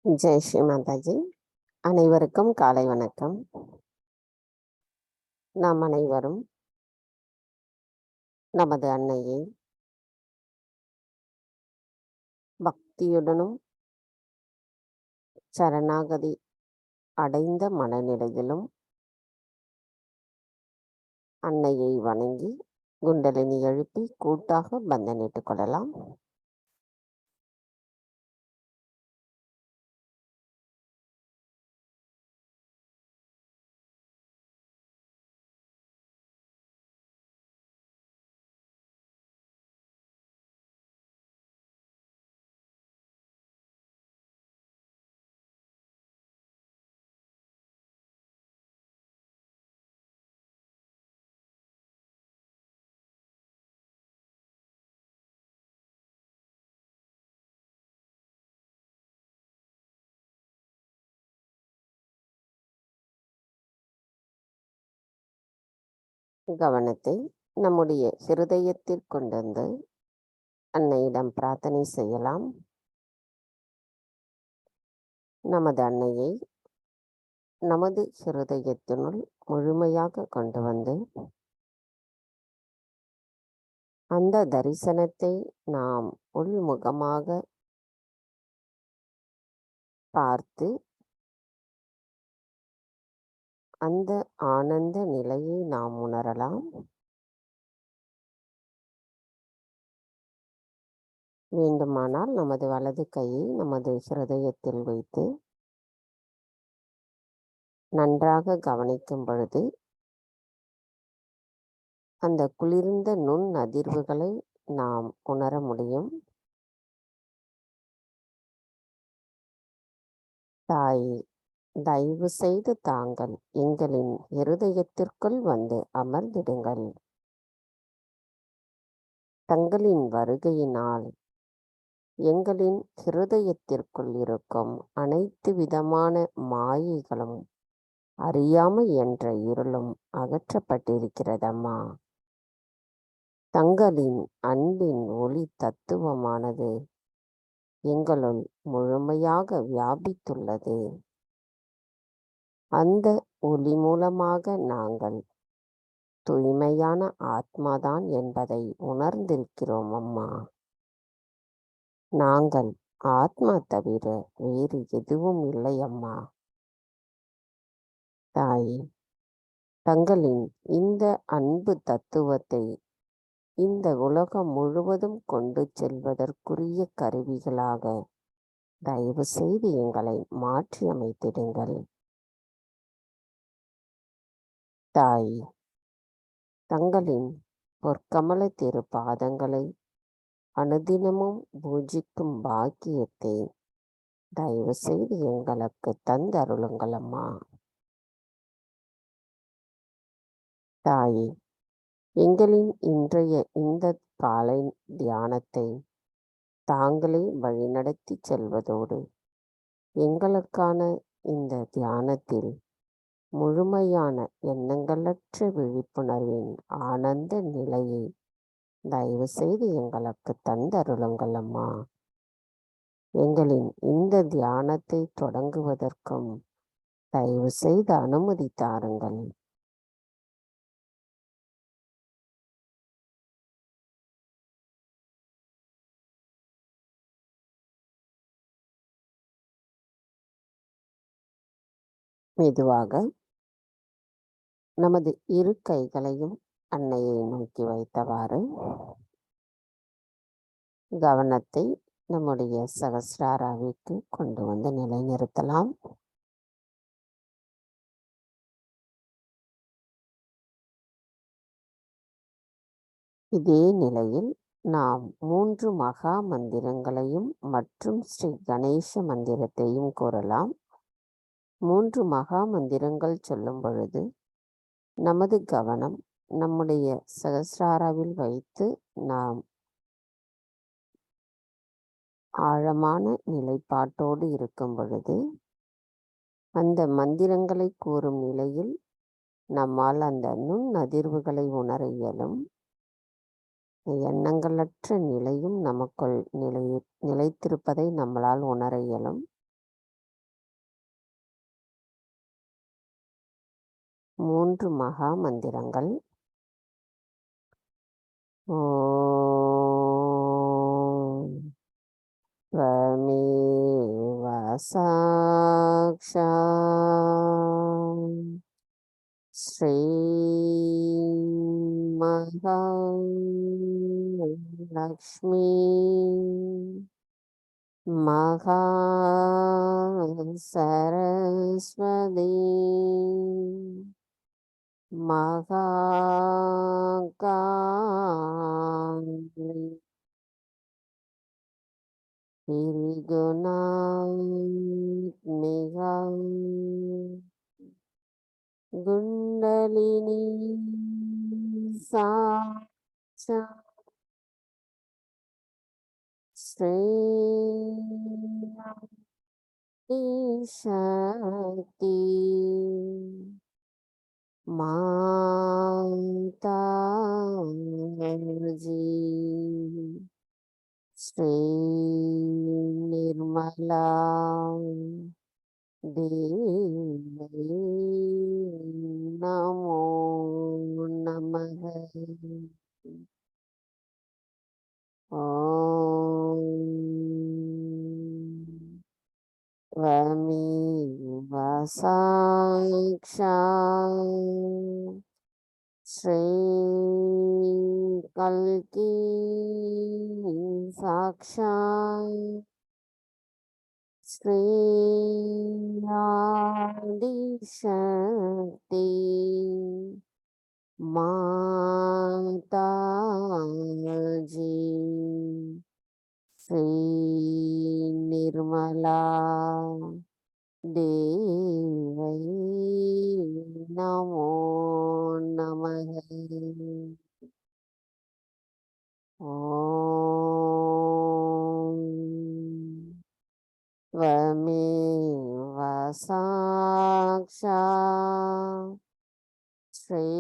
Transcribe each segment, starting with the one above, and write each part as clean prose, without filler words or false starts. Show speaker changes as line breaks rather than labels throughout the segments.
ஜெய் ஸ்ரீ மாதாஜி. அனைவருக்கும் காலை வணக்கம். நாம் அனைவரும் நமது அன்னையை பக்தியுடனும் சரணாகதி அடைந்த மனநிலையிலும் அன்னையை வணங்கி குண்டலினி எழுப்பி கூட்டாக பந்தனிட்டுக் கொள்ளலாம். கவனத்தை நம்முடைய ஹிருதயத்தில் கொண்டு வந்து அன்னையிடம் பிரார்த்தனை செய்யலாம். நமது அன்னையை நமது ஹிருதயத்தினுள் முழுமையாக கொண்டு வந்து அந்த தரிசனத்தை நாம் உள்முகமாக பார்த்து அந்த ஆனந்த நிலையை நாம் உணரலாம். வேண்டுமானால் நமது வலது கையை நமது ஹிருதயத்தில் வைத்து நன்றாக கவனிக்கும் பொழுது அந்த குளிர்ந்த நுண் அதிர்வுகளை நாம் உணர முடியும். தாயே, தயவு செய்து தாங்கள் எங்களின் இருதயத்திற்குள் வந்து அமர்ந்திடுங்கள். தங்களின் வருகையினால் எங்களின் ஹிருதயத்திற்குள் இருக்கும் அனைத்து விதமான மாயைகளும் அறியாமை என்ற இருளும் அகற்றப்பட்டிருக்கிறதம்மா. தங்களின் அன்பின் ஒளி தத்துவமானது எங்களுள் முழுமையாக வியாபித்துள்ளது. அந்த ஒளி மூலமாக நாங்கள் தூய்மையான ஆத்மாதான் என்பதை உணர்ந்திருக்கிறோம் அம்மா. நாங்கள் ஆத்மா தவிர வேறு எதுவும் இல்லை அம்மா. தாயே, தங்களின் இந்த அன்பு தத்துவத்தை இந்த உலகம் முழுவதும் கொண்டு செல்வதற்குரிய கருவிகளாக தயவு செய்து எங்களை மாற்றி அமைத்திடுங்கள். தாயே, தங்களின் பொற்கமல திரு பாதங்களை அனுதினமும் பூஜிக்கும் பாக்கியத்தை தயவு செய்து எங்களுக்கு தந்தருளுங்கள் அம்மா. தாயே, எங்களின் இன்றைய இந்த காலை தியானத்தை தாங்களே வழிநடத்தி செல்வதோடு எங்களுக்கான இந்த தியானத்தில் முழுமையான எண்ணங்களற்ற விழிப்புணர்வின் ஆனந்த நிலையை தயவு செய்து எங்களுக்கு தந்தருளுங்கள் அம்மா. எங்களின் இந்த தியானத்தை தொடங்குவதற்கும் தயவு செய்து அனுமதி தாருங்கள். மெதுவாக நமது இரு கைகளையும் அன்னையை நோக்கி வைத்தவாறு கவனத்தை நம்முடைய சகஸ்ராராவிற்கு கொண்டு வந்து நிலைநிறுத்தலாம். இதே நிலையில் நாம் 3 மகா மந்திரங்களையும் மற்றும் ஸ்ரீ கணேச மந்திரத்தையும் கூறலாம். 3 மகா மந்திரங்கள் சொல்லும் பொழுது நமது கவனம் நம்முடைய சகஸ்ராராவில் வைத்து நாம் ஆழமான நிலைப்பாட்டோடு இருக்கும் பொழுது அந்த மந்திரங்களை கூறும் நிலையில் நம்மால் அந்த நுண் அதிர்வுகளை உணர இயலும். எண்ணங்களற்ற நிலையும் நமக்குள் நிலைத்திருப்பதை நம்மளால் உணர இயலும். 3 மகா மந்திரங்கள். ஓம் त्वमेव साक्षात् श्रीमहालक्ष्मी महासरस्वती महाकाली त्रिगुणात्मिका குண்டலினி சாட்சாத் ஸ்ரீ சக்தி மாதாஜி ஸ்ரீ நிர்மலா தேவி நமோ நமக. ஓம் त्वमेव साक्षात् श्रीकल्की साक्षात् श्रीयादिशक्ति माताजी श्री निर्मला देवी नमो नमः. ओम त्वमेव साक्षात् श्रीकल्की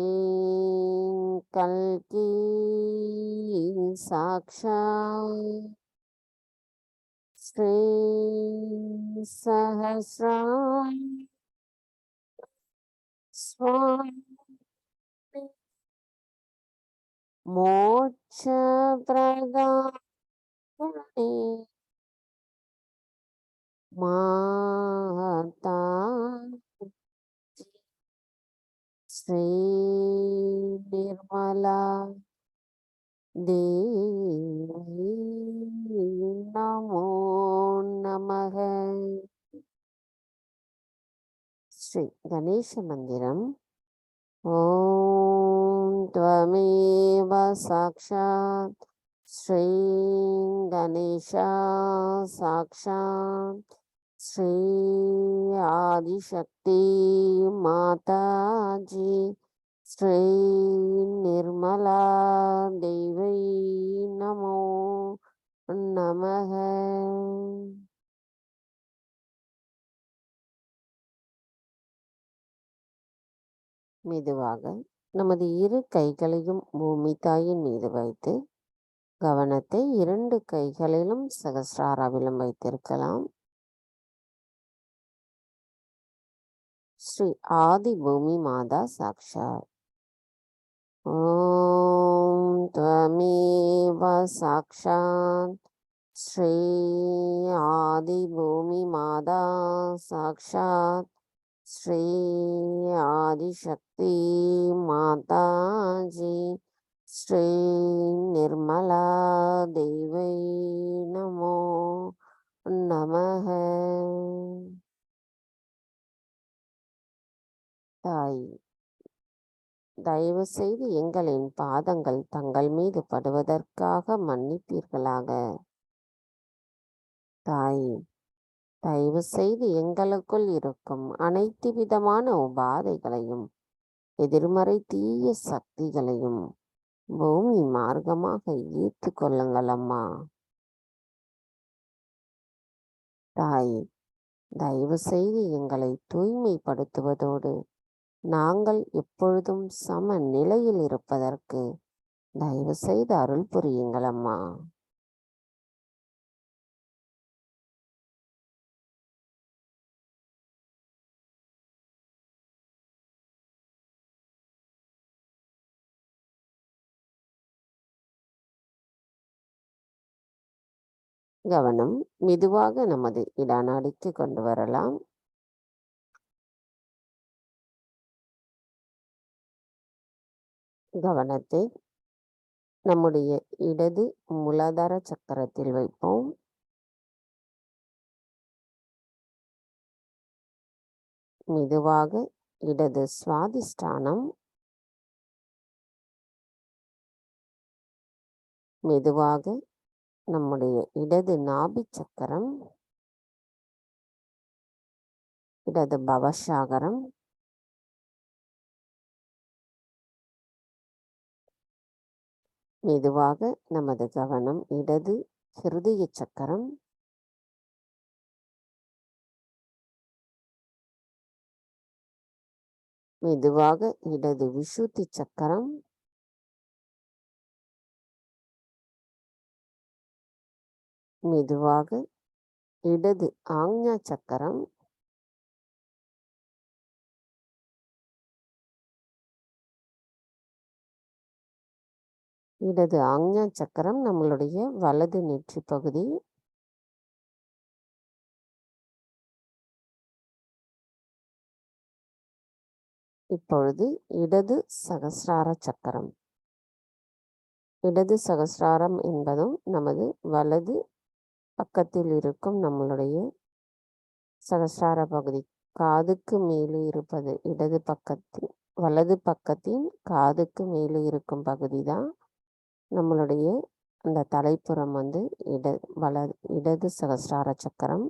साक्षात् श्री स्वामी मोक्ष प्रदायिनी माता श्री निर्मला देवी नमो नमः. श्री गणेश मंदिरम. ओम त्वमेव साक्षात् श्री गणेश साक्षात् श्री आदिशक्ति माताजी श्री निर्मला देवी नमो நமக. மெதுவாக நமது இரு கைகளையும் பூமி தாயின் மீது வைத்து கவனத்தை 2 கைகளிலும் சகஸ்ராராவிலும் வைத்திருக்கலாம். ஸ்ரீ ஆதி பூமி மாதா சாக்ஷாத். ஓம் त्वमेव साक्षात् श्री आदि भूमि माता साक्षात् श्री आदिशक्ति माताजी श्री निर्मला देवी नमो नमः. தாய், தயவு செய்து எங்களின் பாதங்கள் தங்கள் மீது படுவதற்காக மன்னிப்பீர்களாக. தாய், தயவு செய்து எங்களுக்குள் இருக்கும் அனைத்து விதமான உபாதைகளையும் எதிர்மறை தீய சக்திகளையும் பூமி மார்க்கமாக ஈர்த்து கொள்ளுங்கள் அம்மா. தாய், தயவு செய்து எங்களை தூய்மைப்படுத்துவதோடு நாங்கள் எப்பொழுதும் சம நிலையில் இருப்பதற்கு தயவு செய்து அருள் புரியுங்கள் அம்மா. கவனம் மெதுவாக நமது இடநாடிக்கு கொண்டு வரலாம். கவனத்தை நம்முடைய இடது மூலாதார சக்கரத்தில் வைப்போம். மெதுவாக இடது சுவாதிஷ்டானம், மெதுவாக நம்முடைய இடது நாபி சக்கரம், இடது பவசாகரம், மெதுவாக நமது கவனம் இடது ஹிருதய சக்கரம், மெதுவாக இடது விஷுத்தி சக்கரம், மெதுவாக இடது ஆக்ஞா சக்கரம், இடது ஆக்ஞா சக்கரம் நம்மளுடைய வலது நெற்றி பகுதி. இப்பொழுது இடது சகசிரார சக்கரம். இடது சகசிராரம் என்பதும் நமது வலது பக்கத்தில் இருக்கும் நம்மளுடைய சகசிரார பகுதி. காதுக்கு மேலே இருப்பது இடது பக்கத்தின், வலது பக்கத்தின் காதுக்கு மேலே இருக்கும் பகுதி தான் நம்மளுடைய அந்த தலைப்புறம் இடது சகசிரார சக்கரம்.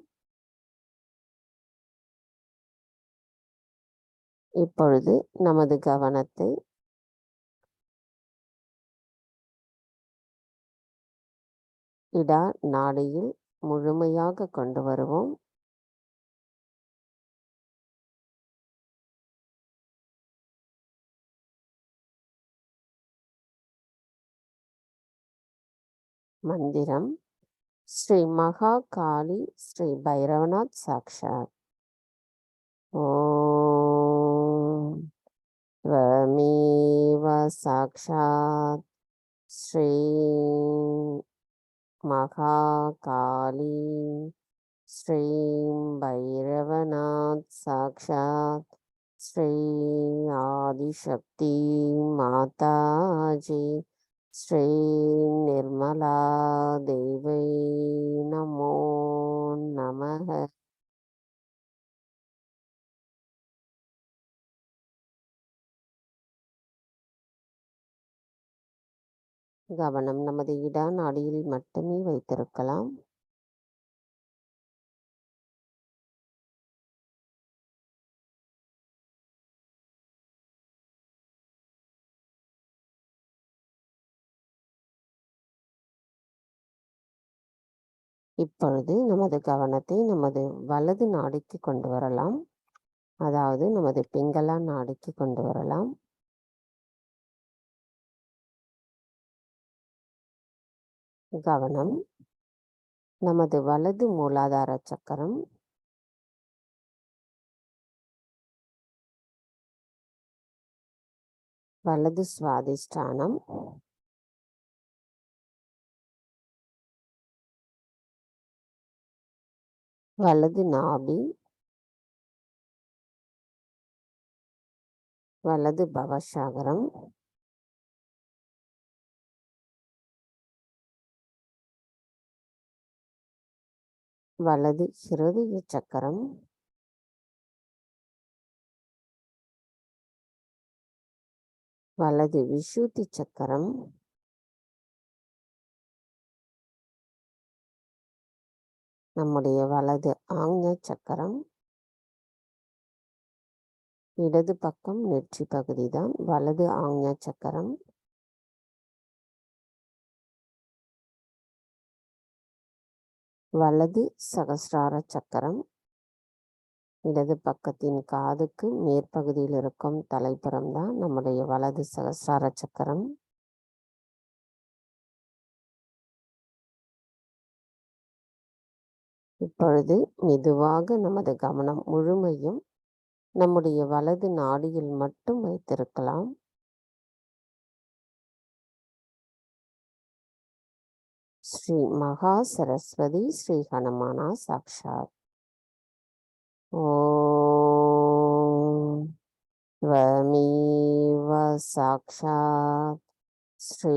இப்பொழுது நமது கவனத்தை இடா நாடியில் முழுமையாக கொண்டு வருவோம். மந்திரம் ஸ்ரீ மகா காளி ஸ்ரீ பைரவநாத் சாக்ஷாத். ஓம் வமேவ சாக்ஷாத் ஸ்ரீ மகா காளி ஸ்ரீ பைரவநாத் சாக்ஷாத் ஸ்ரீ ஆதிசக்தி மாதாஜி ஸ்ரீ நிர்மலா தேவை நமோ நமः. கவனம் நமது இடா நாடியில் மட்டுமே வைத்திருக்கலாம். இப்பொழுது நமது கவனத்தை நமது வலது நாடிக்கு கொண்டு வரலாம். அதாவது நமது பிங்களா நாடிக்கு கொண்டு வரலாம். கவனம் நமது வலது மூலாதார சக்கரம், வலது சுவாதிஷ்டானம், வலது நாபி, வலது பவசாகரம், வலது ஹிருதய சக்கரம், வலது விஷுத்தி சக்கரம், நம்முடைய வலது ஆக்ஞா சக்கரம். இடது பக்கம் நெற்றி பகுதி தான் வலது ஆக்ஞா சக்கரம். வலது சகசிரார சக்கரம், இடது பக்கத்தின் காதுக்கு மேற்பகுதியில் இருக்கும் தலைப்புறம் தான் நம்முடைய வலது சகசிரார சக்கரம். இப்பொழுது மெதுவாக நமது கவனம் முழுமையும் நம்முடைய வலது நாடியில் மட்டும் வைத்திருக்கலாம். ஸ்ரீ மகா சரஸ்வதி ஸ்ரீ ஹனுமானா சாக்ஷாத். ஓம் त्वमेव साक्षात् ஸ்ரீ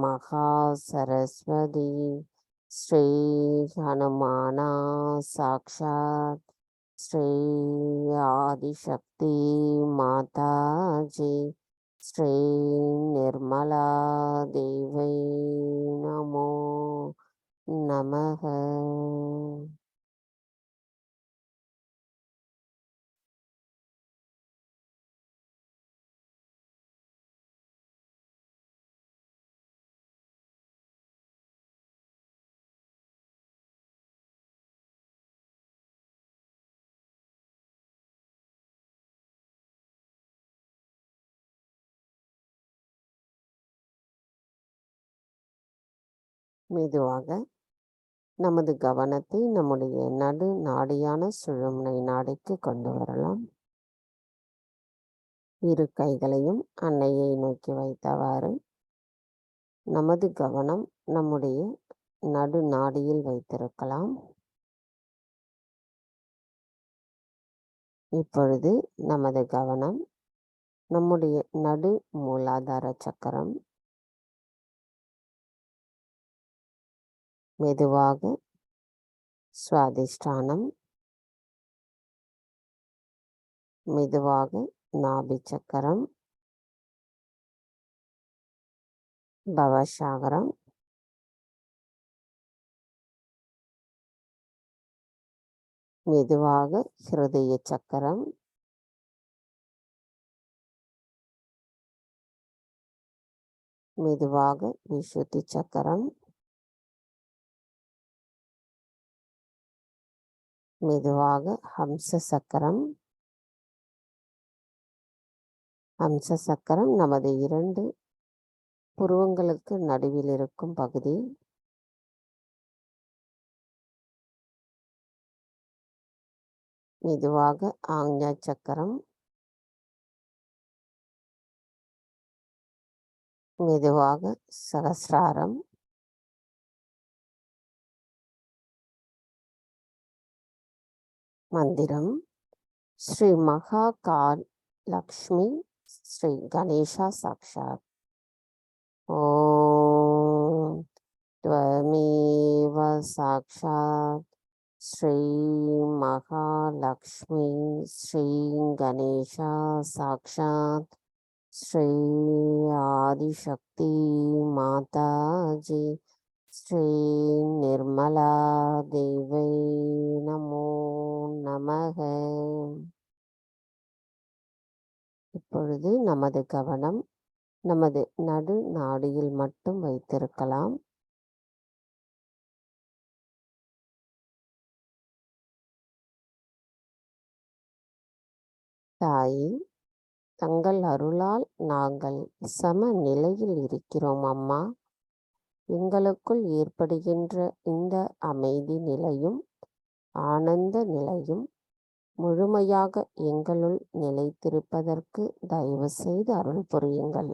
மகா சரஸ்வதி ஸ்ரீ ஹனுமானா சாக்ஷாத் ஸ்ரீ ஆதிசக்தி மாதாஜி ஸ்ரீ நிர்மலா தேவை நமோ நமக. மெதுவாக நமது கவனத்தை நம்முடைய நடு நாடியான சுழுமுனை நாடிக்கு கொண்டு வரலாம். இரு கைகளையும் அன்னையை நோக்கி வைத்தவாறு நமது கவனம் நம்முடைய நடு நாடியில் வைத்திருக்கலாம். இப்பொழுது நமது கவனம் நம்முடைய நடு மூலாதார சக்கரம், மெதுவாக சுவாதிஷ்டானம், மெதுவாக நாபி சக்கரம், பவசாகரம், மெதுவாக ஹிருதய சக்கரம், மெதுவாக விசுத்தி சக்கரம், மெதுவாக ஹம்ச சக்கரம். ஹம்ச சக்கரம் நமது 2 புருவங்களுக்கு நடுவில் இருக்கும் பகுதி. மெதுவாக ஆக்ஞா சக்கரம், மெதுவாக சகசிராரம், மந்திரம் ஸ்ரீ மகா கால் லக்ஷ்மி ஸ்ரீ கணேஷா சாக்ஷாத். ஓம் त्वमेव साक्षात् ஸ்ரீ மகாலக்ஷ்மி ஸ்ரீ கணேஷா சாக்ஷாத் ஸ்ரீ ஆதிசக்தி மாதாஜி ஸ்ரீ நிர்மலா தேவை நமோ நமக. இப்பொழுது நமது கவனம் நமது நடு நாடியில் மட்டும் வைத்திருக்கலாம். தாயே, தங்கள் அருளால் நாங்கள் சம நிலையில் இருக்கிறோம் அம்மா. எங்களுக்குள் ஏற்படுகின்ற இந்த அமைதி நிலையும் ஆனந்த நிலையும் முழுமையாக எங்களுள் நிலைத்திருப்பதற்கு தயவு செய்து அருள் புரியுங்கள்.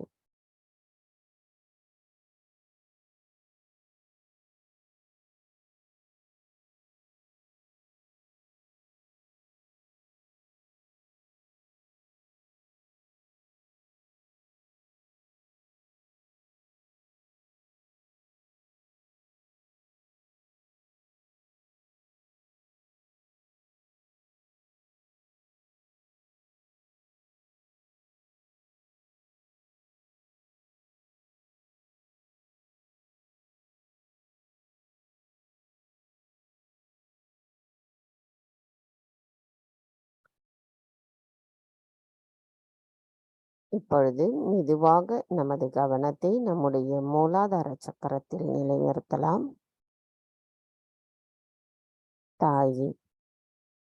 இப்பொழுது மெதுவாக நமது கவனத்தை நம்முடைய மூலாதார சக்கரத்தில் நிலைநிறுத்தலாம். தாயே,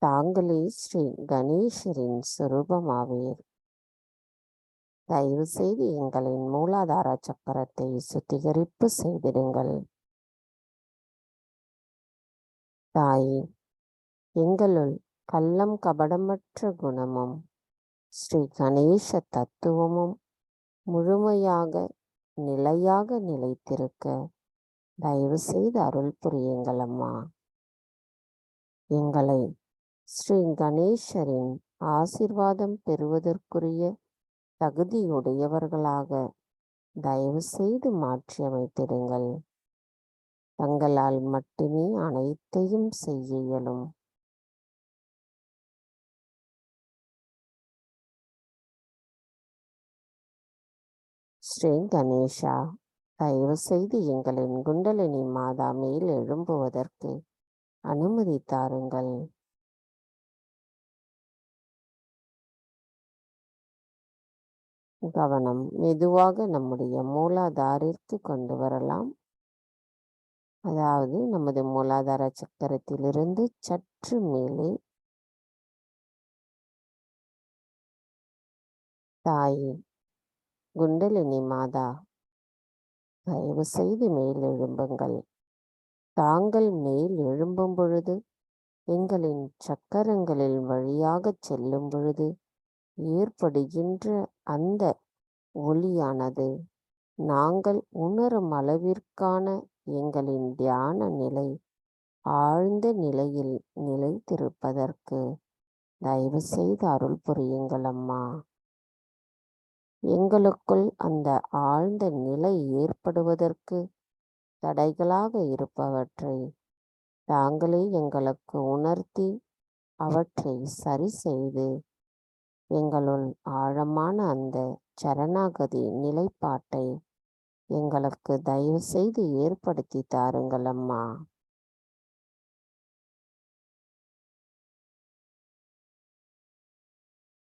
தாங்களே ஸ்ரீ கணேசரின் சுரூபமாவீர். தயவு செய்து எங்களின் மூலாதார சக்கரத்தை சுத்திகரிப்பு செய்திடுங்கள். தாயே, எங்களுள் கள்ளம் கபடமற்ற குணமும் ஸ்ரீ கணேச தத்துவமும் முழுமையாக நிலையாக நிலைத்திருக்க தயவு செய்து அருள் புரியுங்கள் அம்மா. எங்களை ஸ்ரீ கணேசரின் ஆசீர்வாதம் பெறுவதற்குரிய தகுதியுடையவர்களாக தயவு செய்து மாற்றி அமைத்திடுங்கள். தங்களால் மட்டுமே அனைத்தையும் செய்ய இயலும். ஸ்ரீ கணேஷா, தயவு செய்து எங்களின் குண்டலினி மாதா மேல் எழும்புவதற்கு அனுமதி தாருங்கள். கவனம் மெதுவாக நம்முடைய மூலாதாரிற்கு கொண்டு வரலாம். அதாவது நமது மூலாதார சக்கரத்திலிருந்து சற்று மேலே தாயே குண்டலினி மாதா, தயவு செய்து மேல் எழும்புங்கள். தாங்கள் மேல் எழும்பும் பொழுது எங்களின் சக்கரங்களில் வழியாக செல்லும் பொழுது ஏற்படுகின்ற அந்த ஒளியானது நாங்கள் உணரும் அளவிற்கான எங்களின் தியான நிலை ஆழ்ந்த நிலையில் நிலைத்திருப்பதற்கு தயவு செய்து அருள் புரியுங்கள் அம்மா. எங்களுக்குள் அந்த ஆழ்ந்த நிலை ஏற்படுவதற்கு தடைகளாக இருப்பவற்றை தாங்களே எங்களுக்கு உணர்த்தி அவற்றை சரி செய்து எங்களுள் ஆழமான அந்த சரணாகதி நிலைப்பாட்டை எங்களுக்கு தயவு செய்து ஏற்படுத்தி தாருங்கள் அம்மா.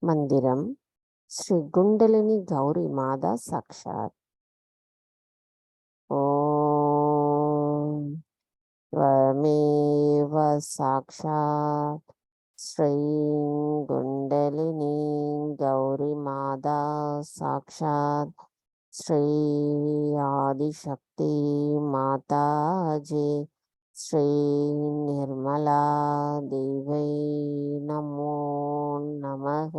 மந்திரம் ஸ்ரீ குண்டலினி கௌரி மாதா சாக்ஷாத். ஓம் त्वमेव साक्षात् श्री कुण्डलिनी गौरी माता साक्षात् श्री आदिशक्ति माताजी श्री निर्मला देवी नमो नमः.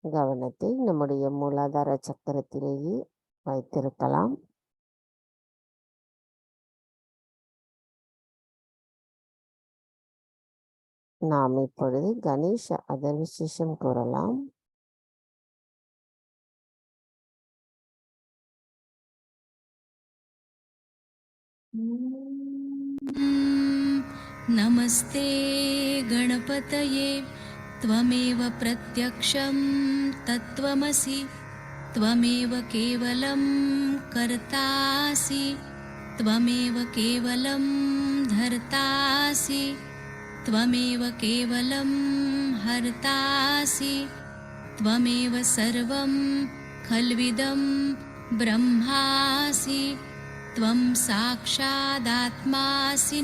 கவனத்தை நம்முடைய மூலாதார சக்கரத்திலேயே வைத்திருக்கலாம். நாம் இப்பொழுது கணேச அதர்விசேஷம் கூறலாம்.
நமஸ்தே गणपतये त्वमेव प्रत्यक्षं तत्त्वमसि त्वमेव केवलं कर्तासि त्वमेव केवलं धर्तासि त्वमेव केवलं हर्तासि त्वमेव सर्वं खल्विदं ब्रह्मासि त्वं साक्षादात्मासि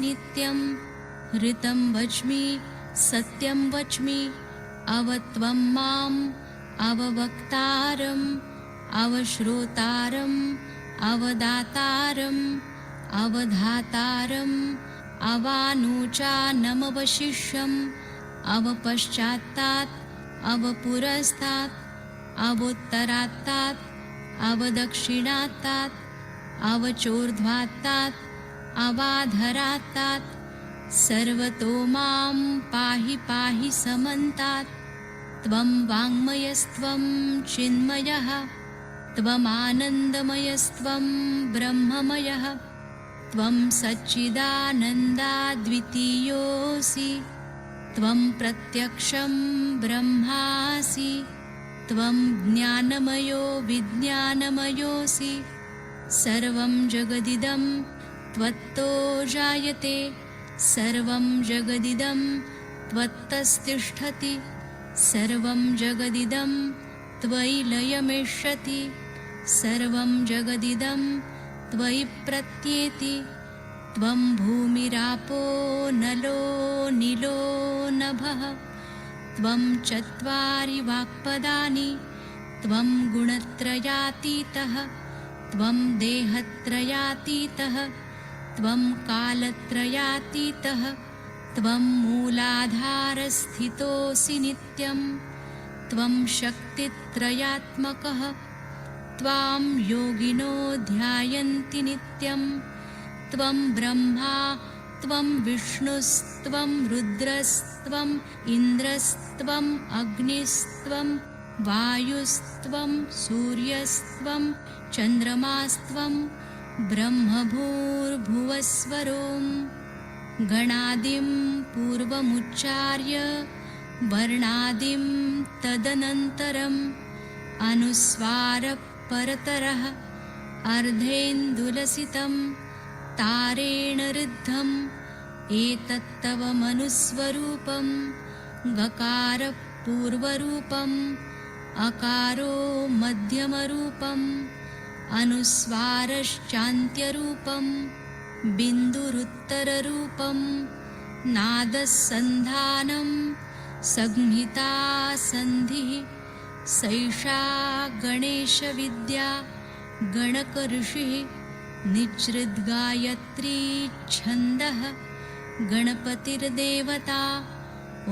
नित्यं ऋतं वच्मि सत्यं वच्मि अवत्वं माम् अववक्तारम् अवश्रोतारम् अवदातारम् अवधातारम् अवानूचानमवशिष्यम् अवपश्चात्तात् अवपुरस्तात् अवोत्तरात्तात् अवदक्षिणात्तात् अवचोर्ध्वात्तात् अवाधरात्तात् सर्वतो मां पाहि पाहि समन्तात् त्वं वाङ्मयस्त्वं चिन्मयः त्वमानन्दमयस्त्वं ब्रह्ममयः त्वं सच्चिदानन्दाद्वितीयोऽसि त्वं प्रत्यक्षं ब्रह्मासि त्वं ज्ञानमयो विज्ञानमयोऽसि सर्वं जगदिदं त्वत्तो जायते सर्वं जगदिदं त्वत्तस्तिष्ठति सर्वं जगदिदं त्वयि लयमेष्यति सर्वं जगदिदं त्वयि प्रत्येति त्वं भूमिरापो नलो नीलो नभः त्वं चत्वारि वाक्पदानि त्वं गुणत्रयातीतः त्वं देहत्रयातीतः त्वं कालत्रयातीतः त्वं मूलाधारस्थितोऽसि नित्यं त्वं शक्तित्रयात्मकः त्वां योगिनो ध्यायन्ति नित्यं त्वं ब्रह्मा त्वं विष्णुस्त्वं रुद्रस्त्वम् इन्द्रस्त्वम् अग्निस्त्वं वायुस्त्वं सूर्यस्त्वं चन्द्रमास्त्वं ब्रह्मभूर्भुवस्वरों गणादिं पूर्वमुच्चार्य वर्णादिं तदनन्तरम् अनुस्वारः परतरः अर्धेन्दुलसितं तारेण ऋद्धम् एतत्तव मनुस्वरूपं गकारः पूर्वरूपम् अकारो मध्यमरूपम् अनुस्वारश्चान्त्यरूपं बिन्दुरुत्तररूपं नादस्सन्धानं संहिता सन्धिः सैषा गणेशविद्या गणकऋषिः निच्छृद्गायत्री छन्दः गणपतिर्देवता ॐ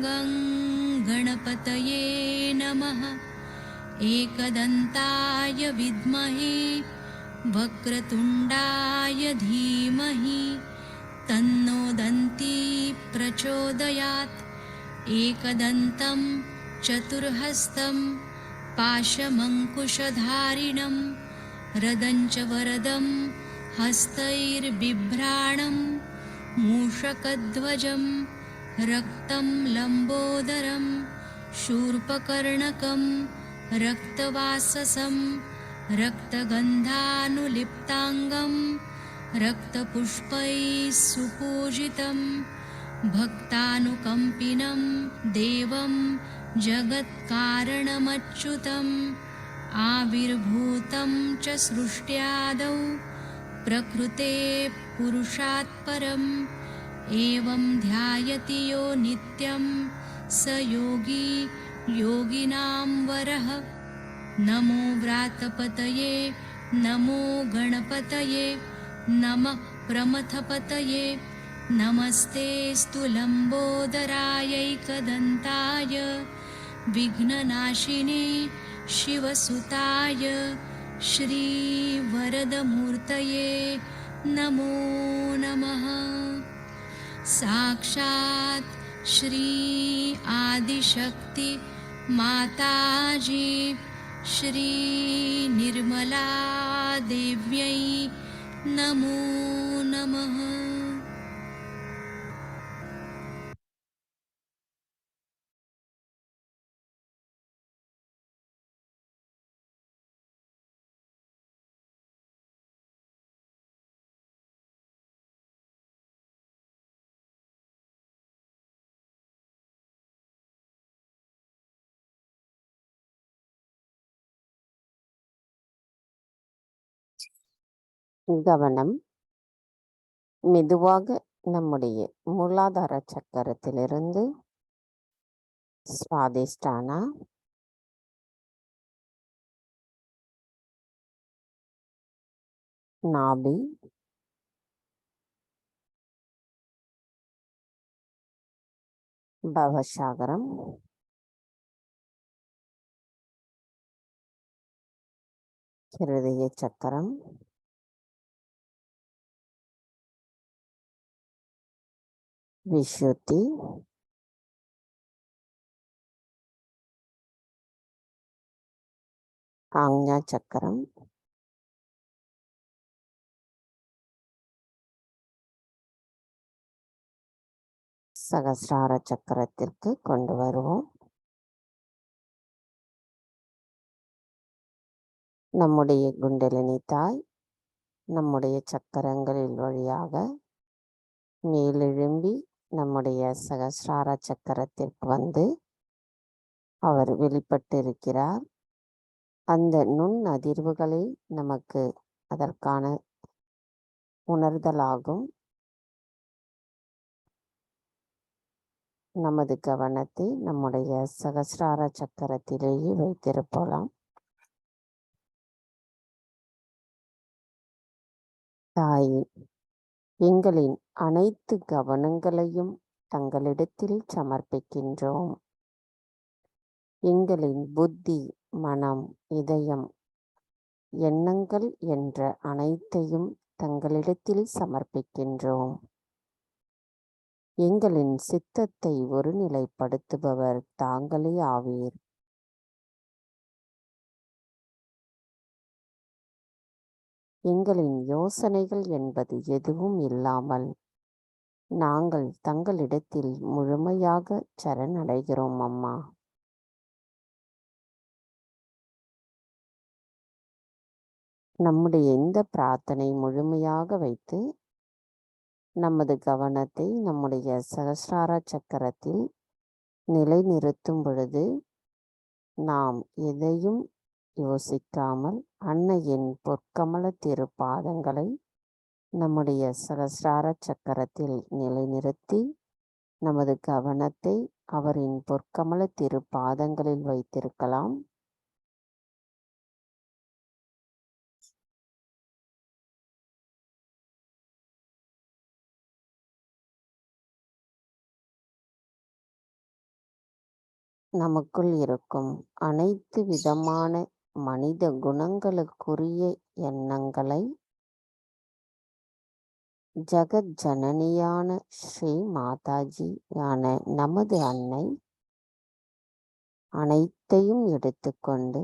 गं गणपतये नमः एकदन्ताय विद्महे वक्रतुण्डाय धीमहि तन्नो दन्ती प्रचोदयात् एकदन्तं चतुर्हस्तं पाशमङ्कुशधारिणं रदञ्च वरदं हस्तैर्बिभ्राणं मूषकध्वजं रक्तं लम्बोदरं शूर्पकर्णकं रक्तवाससं रक्तगन्धानुलिप्ताङ्गं रक्तपुष्पैः सुपूजितं भक्तानुकम्पिनं देवं जगत्कारणमच्युतम् आविर्भूतं च सृष्ट्यादौ प्रकृते पुरुषात् परम् एवं ध्यायति यो नित्यं स योगी योगिनां वरः नमो व्रातपतये नमो गणपतये नमः प्रमथपतये नमस्तेऽस्तु लम्बोदरायैकदन्ताय विघ्ननाशिने शिवसुताय श्रीवरदमूर्तये नमो नमः साक्षात् श्री आदिशक्ति माताजी श्री निर्मला देव्यै नमो नमः।
கவனம் மெதுவாக நம்முடைய மூலாதார சக்கரத்திலிருந்து சுவாதிஷ்டானா நாபி பவசாகரம் ஹிருதய சக்கரம் விசுத்தி ஆக்ஞா சக்கரம் சகசிரார சக்கரத்திற்கு கொண்டு வருவோம். நம்முடைய குண்டலினி தாய் நம்முடைய சக்கரங்களில் வழியாக மேலெழும்பி நம்முடைய சகசிரார சக்கரத்திற்கு வந்து அவர் வெளிப்பட்டிருக்கிறார். அந்த நுண் அதிர்வுகளை நமக்கு அதற்கான உணர்தலாகும். நமது கவனத்தை நம்முடைய சகசிரார சக்கரத்திலேயே வைத்திருப்போம். தாயே, எங்களின் அனைத்து கவனங்களையும் தங்களிடத்தில் சமர்ப்பிக்கின்றோம். எங்களின் புத்தி, மனம், இதயம், எண்ணங்கள் என்ற அனைத்தையும் தங்களிடத்தில் சமர்ப்பிக்கின்றோம். எங்களின் சித்தத்தை ஒருநிலைப்படுத்துபவர் தாங்களே ஆவீர். எங்களின் யோசனைகள் என்பது எதுவும் இல்லாமல் நாங்கள் தங்களிடத்தில் முழுமையாக சரணடைகிறோம் அம்மா. நம்முடைய இந்த பிரார்த்தனை முழுமையாக வைத்து நமது கவனத்தை நம்முடைய சகஸ்ரார சக்கரத்தில் நிலைநிறுத்தும் பொழுது நாம் எதையும் யோசிக்காமல் அன்னையின் பொற்கமல திருப்பாதங்களை நம்முடைய சகஸ்ரார சக்கரத்தில் நிலைநிறுத்தி நமது கவனத்தை அவரின் பொற்கமல திருப்பாதங்களில் வைத்திருக்கலாம். நமக்குள் இருக்கும் அனைத்து விதமான மனித குணங்களுக்குரிய எண்ணங்களை ஜகத் ஜனனியான ஸ்ரீ மாதாஜியான நமது அன்னை அனைத்தையும் எடுத்துக்கொண்டு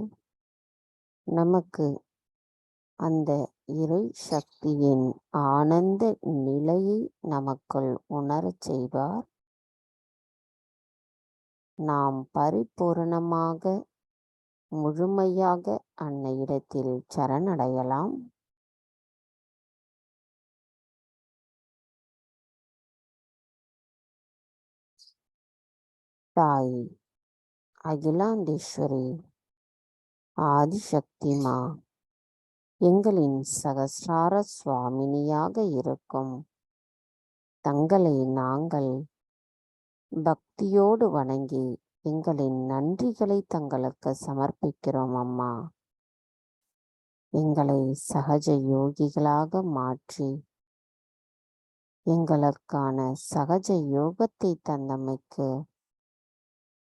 நமக்கு அந்த இறை சக்தியின் ஆனந்த நிலையை நமக்குள் உணரச் செய்வார். நாம் பரிபூரணமாக முழுமையாக அன்னையிடத்தில் சரணடையலாம். தாய் அகிலாண்டேஸ்வரி ஆதிசக்திமா எங்களின் சகஸ்ரார சுவாமினியாக இருக்கும் தங்களை நாங்கள் பக்தியோடு வணங்கி எங்களின் நன்றிகளை தங்களுக்கு சமர்ப்பிக்கிறோம் அம்மா. எங்களை சகஜ யோகிகளாக மாற்றி எங்களுக்கான சகஜ யோகத்தை தந்தமைக்கு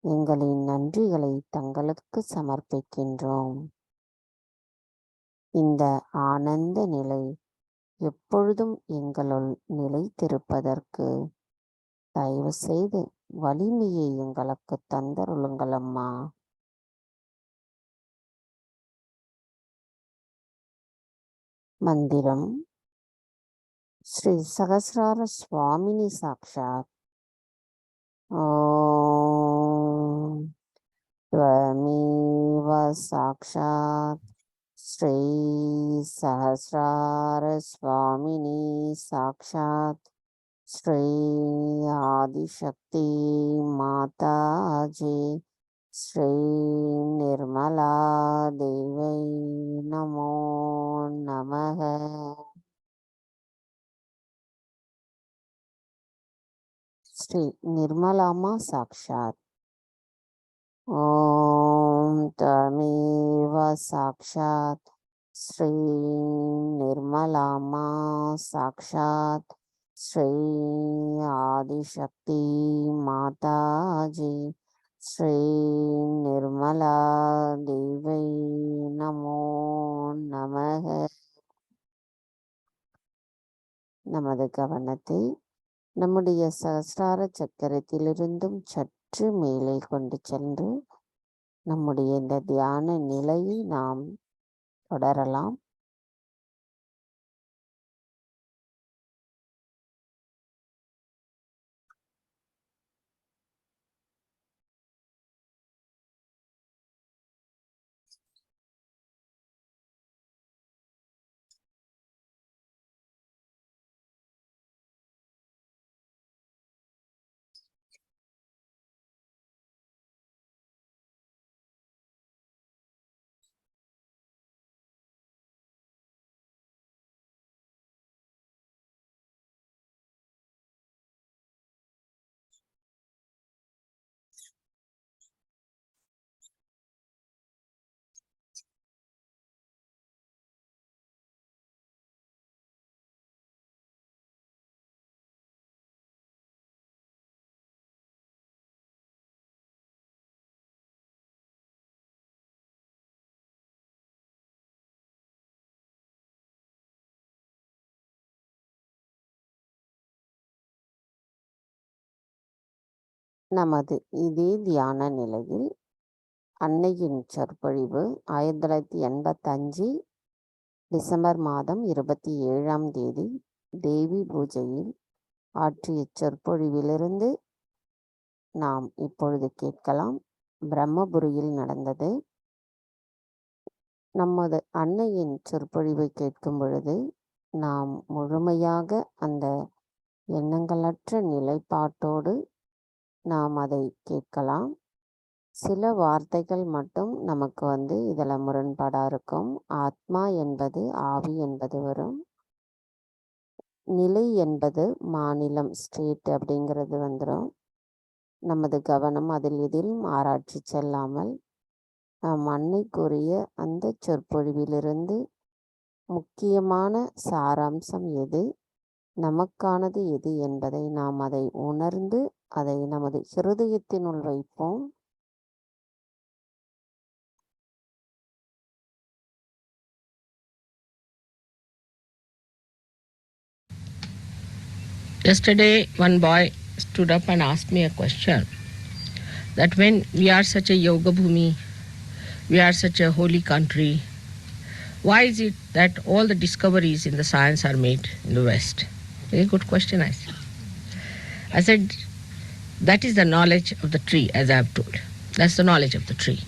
எங்களின் நன்றிகளை தங்களுக்கு சமர்ப்பிக்கின்றோம். இந்த ஆனந்த நிலை எப்பொழுதும் எங்களுள் நிலைத்திருப்பதற்கு தயவு செய்து வலிமையை எங்களுக்கு தந்தருளுங்கள் அம்மா. மந்திரம் ஸ்ரீ சகஸ்ரார சுவாமினி சாக்ஷாத். ஓம் त्वमेव साक्षात् श्री सहस्रार स्वामिनी साक्षात् श्री आदिशक्ति माताजी श्री निर्मला देवी नमो नमः. श्री निर्मलामा साक्षात्. ओम त्वमेव साक्षात् श्री निर्मलामा साक्षात् श्री आदिशक्ति माताजी श्री निर्मला देवी नमो नमः. நமது கவனத்தை நம்முடைய சகஸ்ரார சக்கரத்திலிருந்தும் சற்று மேலே கொண்டு சென்று நம்முடைய இந்த தியான நிலையை நாம் தொடரலாம். நமது இதே தியான நிலையில் அன்னையின் சொற்பொழிவு 1985 டிசம்பர் மாதம் 27ஆம் தேதி தேவி பூஜையில் ஆற்றிய சொற்பொழிவிலிருந்து நாம் இப்பொழுது கேட்கலாம். பிரம்மபுரியில் நடந்தது. நமது அன்னையின் சொற்பொழிவை கேட்கும் பொழுது நாம் முழுமையாக அந்த எண்ணங்களற்ற நிலைப்பாட்டோடு நாம் அதை கேட்கலாம். சில வார்த்தைகள் மட்டும் நமக்கு இதில் முரண்பாடாக இருக்கும். ஆத்மா என்பது ஆவி என்பது வரும். நிலை என்பது மாநிலம் ஸ்டேட் அப்படிங்கிறது வந்துடும். நமது கவனம் அதில் எதிலும் ஆராய்ச்சி செல்லாமல் நாம் அன்னை கூறிய அந்த சொற்பொழிவிலிருந்து முக்கியமான சாராம்சம் எது, நமக்கானது எது என்பதை நாம் அதை உணர்ந்து அதை நமது ஹிருதயத்தினுள் வைப்போம்.
Yesterday, one boy stood up and asked me a question, that when we are such a yoga bhumi, we are such a holy country, why is it that all the discoveries in the science are made in the West? Very good question, I said. I said, that is the knowledge of the tree, as I have told. That's the knowledge of the tree.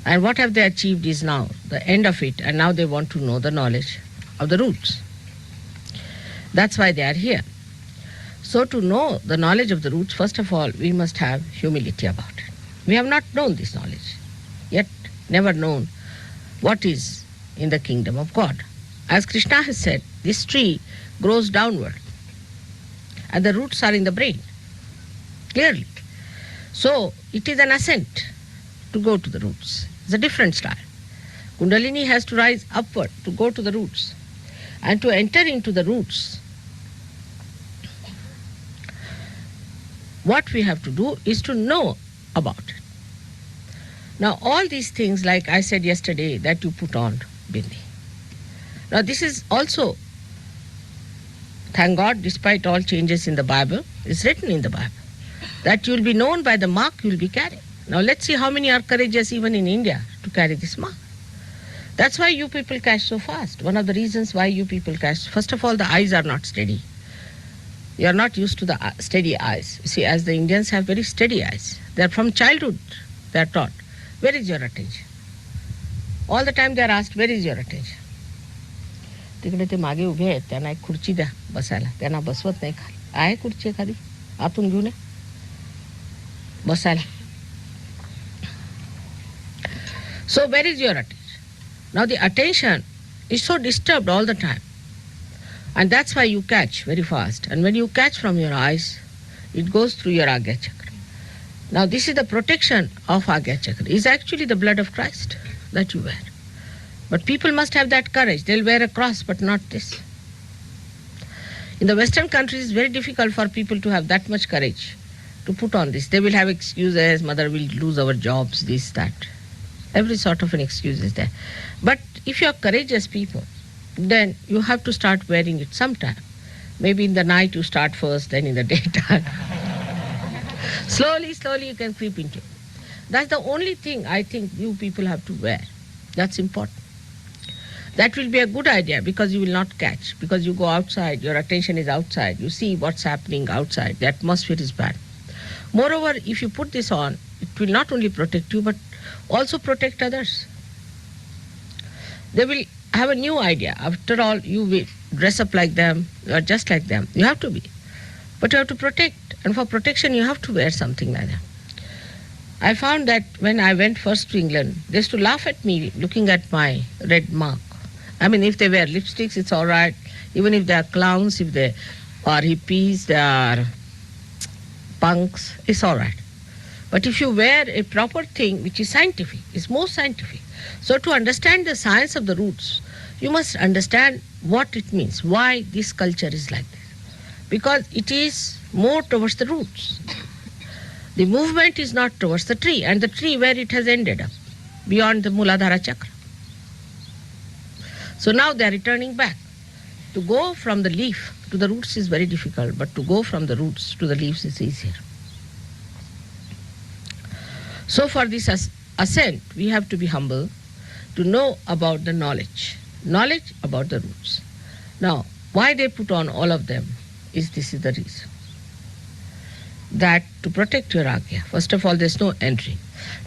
And what have they achieved is now the end of it, and now they want to know the knowledge of the roots. That's why they are here. So to know the knowledge of the roots, first of all, we must have humility about it. We have not known this knowledge, yet never known what is in the kingdom of God. As Krishna has said, this tree grows downward and the roots are in the brain, clearly. So it is an ascent to go to the roots. It's a different style. Kundalini has to rise upward to go to the roots. And to enter into the roots, what we have to do is to know about it. Now all these things, like I said yesterday, that you put on bindi. Now this is also, thank God, despite all changes in the Bible, it's written in the Bible, that you will be known by the mark you will be carrying. Now let's see how many are courageous even in India to carry this mark. That's why you people catch so fast. One of the reasons why you people catch, first of all, the eyes are not steady. You are not used to the steady eyes. You see, as the Indians have very steady eyes. They are from childhood, they are taught, where is your attention? All the time they are asked, where is your attention? तिकडे ते मागे उभे आहेत, त्यांना एक खुर्ची द्या बसायला. त्यांना बसवत नाही खाली. आहे खुर्ची एखादी? आतून घेऊन ये बसायला. So where is your attention? Now the attention is so disturbed all the time. And that's why you catch very fast. And when you catch from your eyes, it goes through your Agya Chakra. Now this is the protection of Agya Chakra. It's actually the blood of Christ that you wear. But people must have that courage. They'll wear a cross, but not this. In the Western countries, it's very difficult for people to have that much courage to put on this. They will have excuses, mother will lose our jobs, this, that. Every sort of an excuse is there. But if you are courageous people, then you have to start wearing it sometime. Maybe in the night you start first, then in the daytime. Slowly you can creep into it. That's the only thing I think you people have to wear. That's important. That will be a good idea because you will not catch. Because you go outside, your attention is outside. You see what's happening outside. The atmosphere is bad. Moreover, if you put this on, it will not only protect you, but also protect others. They will have a new idea. After all, you will dress up like them, you are just like them. You have to be. But you have to protect. And for protection, you have to wear something like that. I found that when I went first to England, they used to laugh at me looking at my red mark. I mean, if they wear lipsticks, it's all right. Even if they are clowns, if they are hippies, they are punks, it's all right. But if you wear a proper thing, which is scientific, it's more scientific. So to understand the science of the roots, you must understand what it means, why this culture is like this. Because it is more towards the roots. The movement is not towards the tree, and the tree where it has ended up, beyond the Muladhara Chakra. So now they are returning back. To go from the leaf to the roots is very difficult, but to go from the roots to the leaves is easier. So for this ascent, we have to be humble to know about the knowledge about the roots. Now, why they put on all of them is this is the reason. That to protect your Agya, first of all, there's no entry.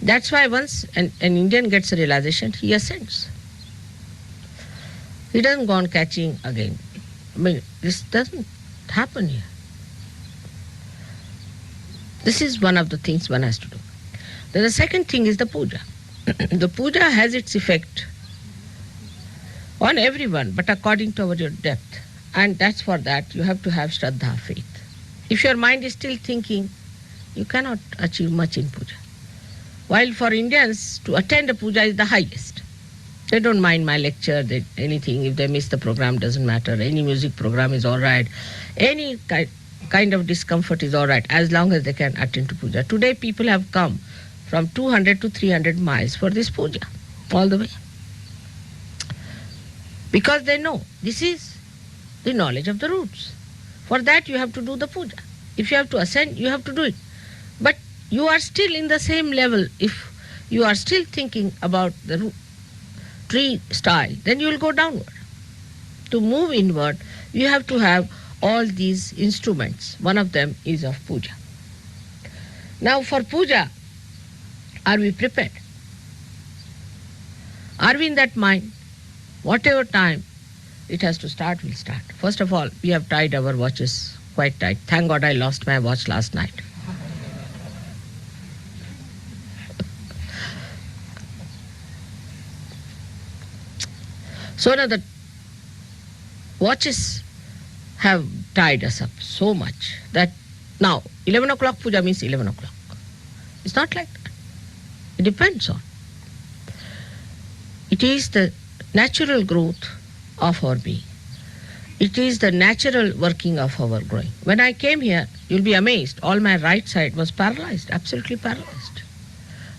That's why once an Indian gets a realization, he ascends. He doesn't go on catching again. I mean, this doesn't happen here. This is one of the things one has to do. Then the second thing is the puja. The puja has its effect on everyone, but according to your depth. And that's for that you have to have Shraddha, faith. If your mind is still thinking, you cannot achieve much in puja. While for Indians, to attend a puja is the highest. They don't mind my lecture, anything. If they miss the program, doesn't matter. Any music program is all right. Any kind of discomfort is all right, as long as they can attend to puja. Today, people have come from 200 to 300 miles for this puja, all the way. Because they know this is the knowledge of the roots. For that, you have to do the puja. If you have to ascend, you have to do it. But you are still in the same level. If you are still thinking about the tree style, then you will go downward. To move inward, you have to have all these instruments. One of them is of puja. Now for puja, are we prepared? Are we in that mind? Whatever time it has to start, we'll start. First of all, we have tied our watches quite tight. Thank God I lost my watch last night. So now the watches have tied us up so much that now 11 o'clock puja means 11 o'clock. It's not like that. It depends on. It is the natural growth of our being. It is the natural working of our growing. When I came here, you'll be amazed, all my right side was paralyzed, absolutely paralyzed.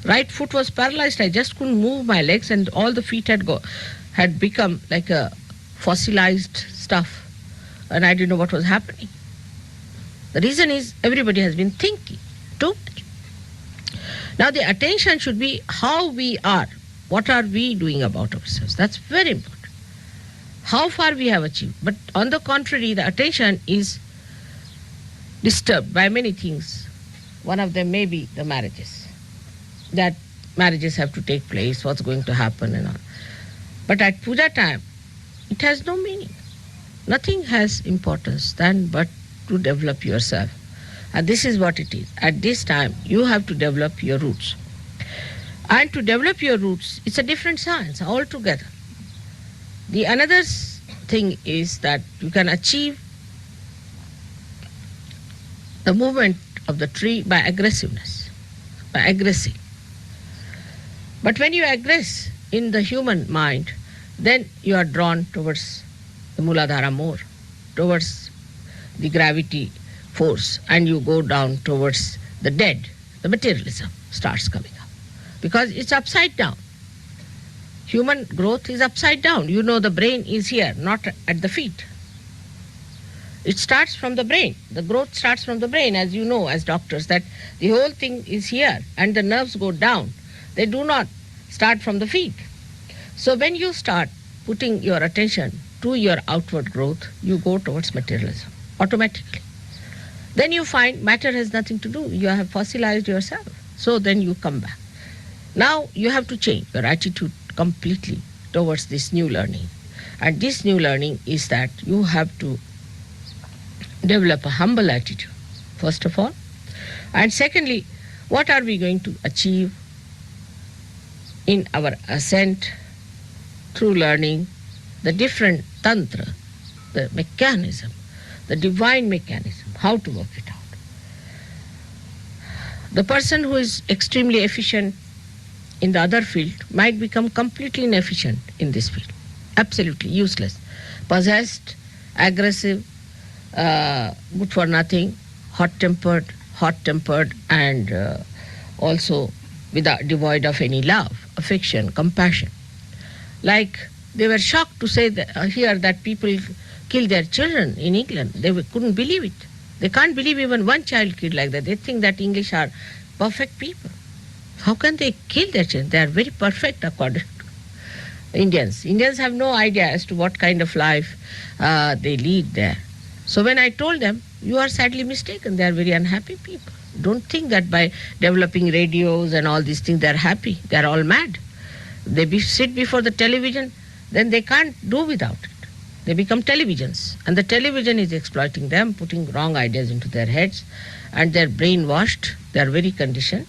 Right foot was paralyzed. I just couldn't move my legs, and all the feet had become like a fossilized stuff, and I didn't know what was happening. The reason is everybody has been thinking too much. Now the attention should be how we are. What are we doing about ourselves? That's very important. How far we have achieved. But on the contrary, the attention is disturbed by many things. One of them may be the marriages. That marriages have to take place, what's going to happen and all. But at puja time, it has no meaning. Nothing has importance than but to develop yourself. And this is what it is. At this time, you have to develop your roots. And to develop your roots, it's a different science altogether. The another thing is that you can achieve the movement of the tree by aggressiveness, by aggressing. But when you aggress in the human mind, then you are drawn towards the Muladhara more, towards the gravity force, and you go down towards the dead. The materialism starts coming up because it's upside down. Human growth is upside down. You know, the brain is here, not at the feet. It starts from the brain. The growth starts from the brain, as you know, as doctors, that the whole thing is here and the nerves go down. They do not start from the feet. So when you start putting your attention to your outward growth, you go towards materialism automatically. Then you find matter has nothing to do. You have fossilized yourself. So then you come back. Now you have to change your attitude completely towards this new learning. And this new learning is that you have to develop a humble attitude, first of all. And secondly, what are we going to achieve in our ascent through learning the different tantra, the mechanism, the divine mechanism, how to work it out. The person who is extremely efficient in the other field might become completely inefficient in this field, absolutely useless, possessed, aggressive, good for nothing, hot-tempered, and also devoid of any love, affection, compassion. Like they were shocked to say hear that people kill their children in England. They couldn't believe it. They can't believe even one child killed like that. They think that English are perfect people. How can they kill their children? They are very perfect according to Indians. Indians have no idea as to what kind of life they lead there. So when I told them, you are sadly mistaken. They are very unhappy people. Don't think that by developing radios and all these things they are happy. They are all mad. They sit before the television, then they can't do without it. They become televisions, and the television is exploiting them, putting wrong ideas into their heads, and they're brainwashed. They are very conditioned.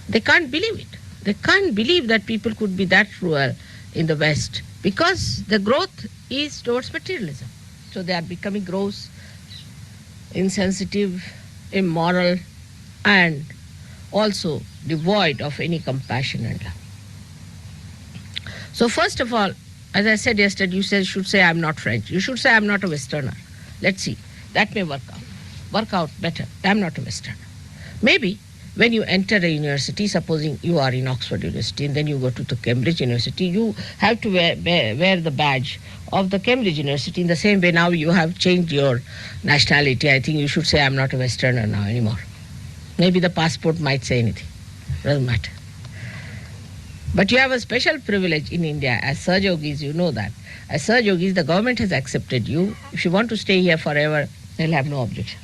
They can't believe it. They can't believe that people could be that cruel in the West, because the growth is towards materialism. So they are becoming gross, insensitive, immoral, and also devoid of any compassion and love. So first of all, as I said yesterday, you should say, I'm not French. You should say, I'm not a Westerner. Let's see. That may work out better. I'm not a Westerner. Maybe when you enter a university, supposing you are in Oxford University and then you go to the Cambridge University, you have to wear the badge of the Cambridge University. In the same way, now you have changed your nationality. I think you should say, I'm not a Westerner now anymore. Maybe the passport might say anything. Doesn't matter. But you have a special privilege in India. As Sahajogis, you know that. As Sahajogis, the government has accepted you. If you want to stay here forever, they'll have no objection.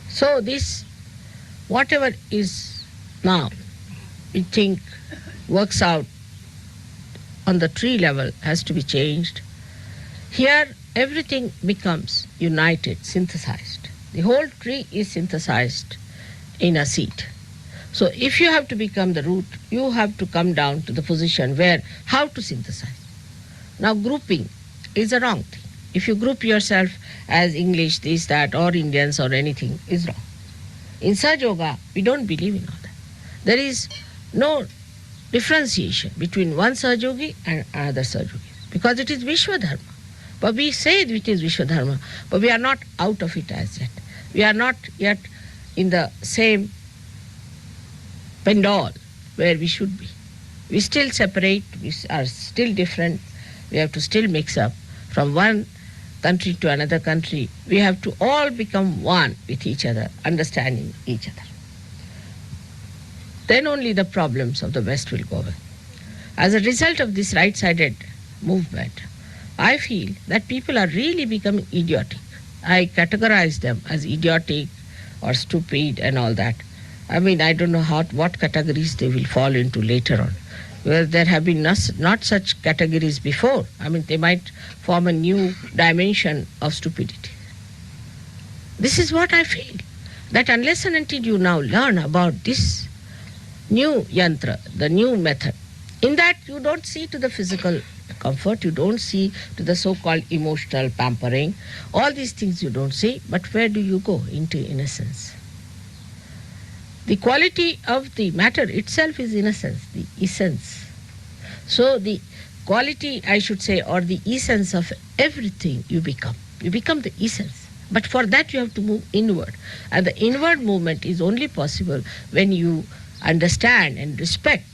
So this, whatever is now, we think works out on the tree level has to be changed. Here, everything becomes united, synthesized. The whole tree is synthesized in a seed. So if you have to become the root, you have to come down to the position where how to synthesize. Now grouping is a wrong thing. If you group yourself as English, this, that, or Indians or anything, is wrong. In Sahaja Yoga, we don't believe in all that. There is no differentiation between one Sahajogi and another Sahajogi, because it is Vishwadharma. But we say it is Vishwadharma, but we are not out of it as yet. We are not yet in the same pendal where we should be. We still separate, we are still different, we have to still mix up from one country to another country. We have to all become one with each other, understanding each other. Then only the problems of the West will go away. As a result of this right-sided movement, I feel that people are really becoming idiotic. I categorize them as idiotic or stupid and all that. I mean, I don't know what categories they will fall into later on. Well, there have been not such categories before. I mean, they might form a new dimension of stupidity. This is what I feel, that unless and until you now learn about this new yantra, the new method, in that you don't see to the physical comfort, you don't see to the so-called emotional pampering, all these things you don't see, but where do you go? Into innocence. The quality of the matter itself is innocence, the essence. So the quality, I should say, or the essence of everything you become. You become the essence. But for that you have to move inward. And the inward movement is only possible when you understand and respect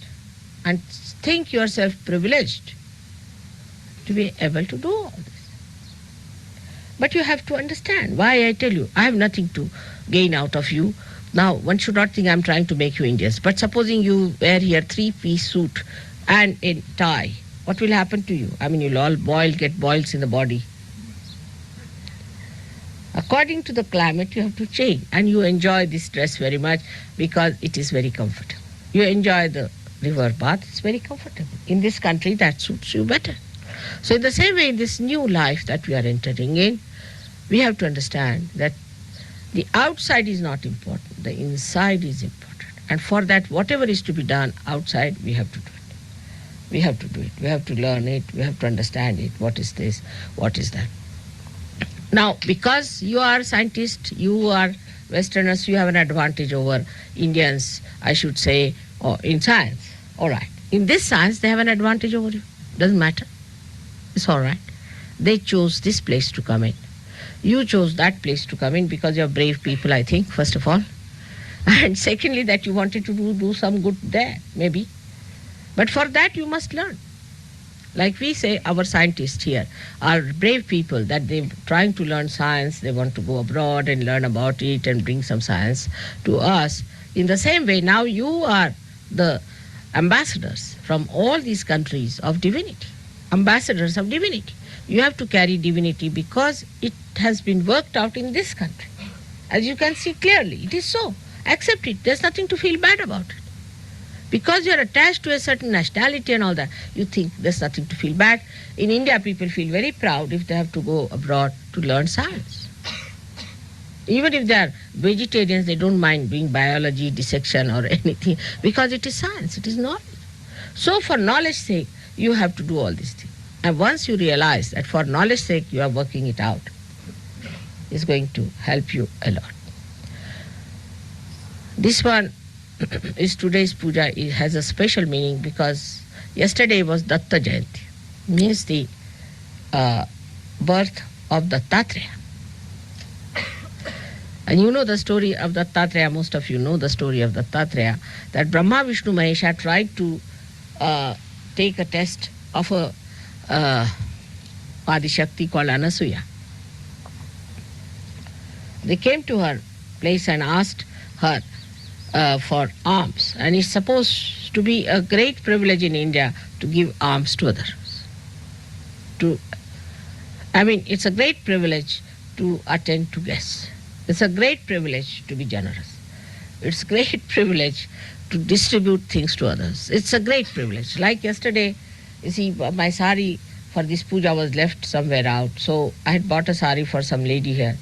and think yourself privileged to be able to do all this. But you have to understand why I tell you, I have nothing to gain out of you. Now, one should not think I'm trying to make you Indians. But supposing you wear here 3-piece suit and a tie, what will happen to you? I mean, you'll all get boils in the body. According to the climate, you have to change. And you enjoy this dress very much because it is very comfortable. You enjoy the river bath, it's very comfortable. In this country, that suits you better. So in the same way, in this new life that we are entering in, we have to understand that the outside is not important, the inside is important. And for that, whatever is to be done outside, we have to do it. We have to do it. We have to learn it. We have to understand it. What is this? What is that? Now, because you are scientists, you are Westerners, you have an advantage over Indians, I should say, or in science. All right. In this science, they have an advantage over you. Doesn't matter. It's all right. They chose this place to come in. You chose that place to come in because you're brave people, I think, first of all. And secondly, that you wanted to do some good there, maybe. But for that, you must learn. Like we say, our scientists here are brave people, that they're trying to learn science, they want to go abroad and learn about it and bring some science to us. In the same way, now you are the ambassadors from all these countries of divinity, ambassadors of divinity. You have to carry divinity because it has been worked out in this country. As you can see clearly, it is so. Accept it. There's nothing to feel bad about it. Because you're attached to a certain nationality and all that, you think there's nothing to feel bad. In India, people feel very proud if they have to go abroad to learn science. Even if they are vegetarians, they don't mind doing biology, dissection or anything, because it is science, it is knowledge. So for knowledge's sake, you have to do all these things. And once you realize that for knowledge's sake you are working it out, it's going to help you a lot. This one is today's puja. It has a special meaning because yesterday was Datta Jayanti, means the birth of Dattatreya. And you know the story of Dattatreya, most of you know the story of Dattatreya, that Brahma, Vishnu, Mahesha tried to take a test of a Adishakti called Anasuya. They came to her place and asked her for alms, and it's supposed to be a great privilege in India to give alms to others. It's a great privilege to attend to guests. It's a great privilege to be generous. It's a great privilege to distribute things to others. It's a great privilege. Like yesterday, you see, my sari for this puja was left somewhere out. So I had bought a sari for some lady here.